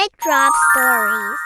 MicDrop Stories.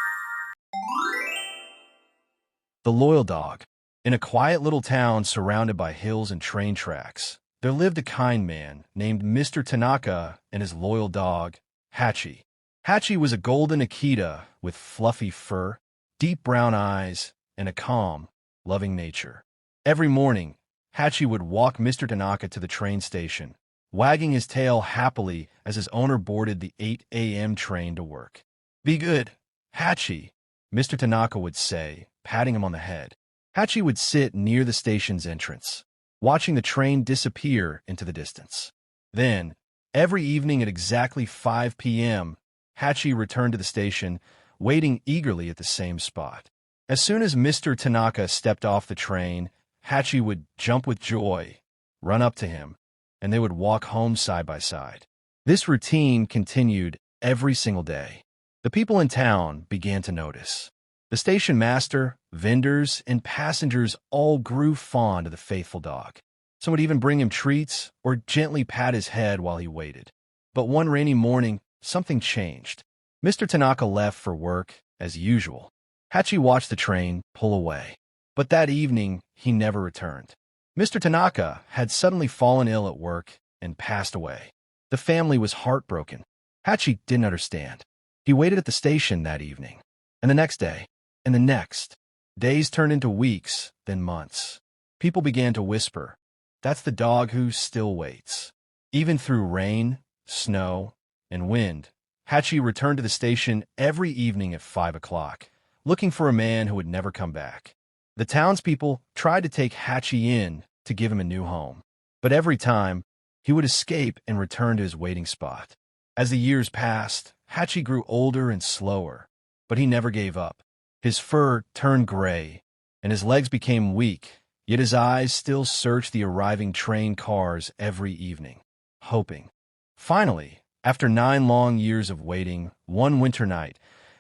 The Loyal Dog. In a quiet little town surrounded by hills and train tracks, there lived a kind man named Mr. Tanaka and his loyal dog, Hachi. Hachi was a golden Akita with fluffy fur, deep brown eyes, and a calm, loving nature. Every morning, Hachi would walk Mr. Tanaka to the train station, wagging his tail happily as his owner boarded the 8 a.m. train to work. "Be good, Hachi," Mr. Tanaka would say, patting him on the head. Hachi would sit near the station's entrance, watching the train disappear into the distance. Then, every evening at exactly 5 p.m., Hachi returned to the station, waiting eagerly at the same spot. As soon as Mr. Tanaka stepped off the train, Hachi would jump with joy, run up to him, and they would walk home side by side. This routine continued every single day. The people in town began to notice. The station master, vendors, and passengers all grew fond of the faithful dog. Some would even bring him treats or gently pat his head while he waited. But one rainy morning, something changed. Mr. Tanaka left for work, as usual. Hachi watched the train pull away. But that evening, he never returned. Mr. Tanaka had suddenly fallen ill at work and passed away. The family was heartbroken. Hachi didn't understand. He waited at the station that evening, and the next day, and the next. Days turned into weeks, then months. People began to whisper, "That's the dog who still waits." Even through rain, snow, and wind, Hachi returned to the station every evening at 5 o'clock, looking for a man who would never come back. The townspeople tried to take Hachi in to give him a new home, but every time, he would escape and return to his waiting spot. As the years passed, Hachi grew older and slower, but he never gave up. His fur turned gray, and his legs became weak, yet his eyes still searched the arriving train cars every evening, hoping. Finally, after 9 long years of waiting, one winter night,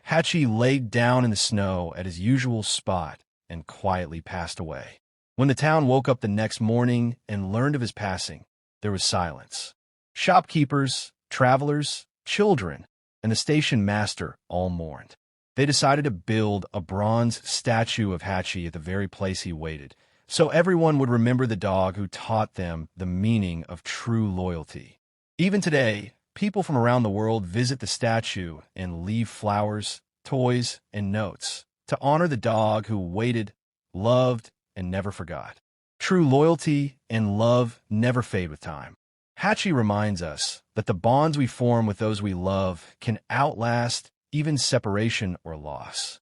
Hachi laid down in the snow at his usual spot and quietly passed away. When the town woke up the next morning and learned of his passing, there was silence. Shopkeepers, travelers, children, and the station master all mourned. They decided to build a bronze statue of Hachi at the very place he waited, so everyone would remember the dog who taught them the meaning of true loyalty. Even today, people from around the world visit the statue and leave flowers, toys, and notes to honor the dog who waited, loved, and never forgot. True loyalty and love never fade with time. Hachi reminds us that the bonds we form with those we love can outlast even separation or loss.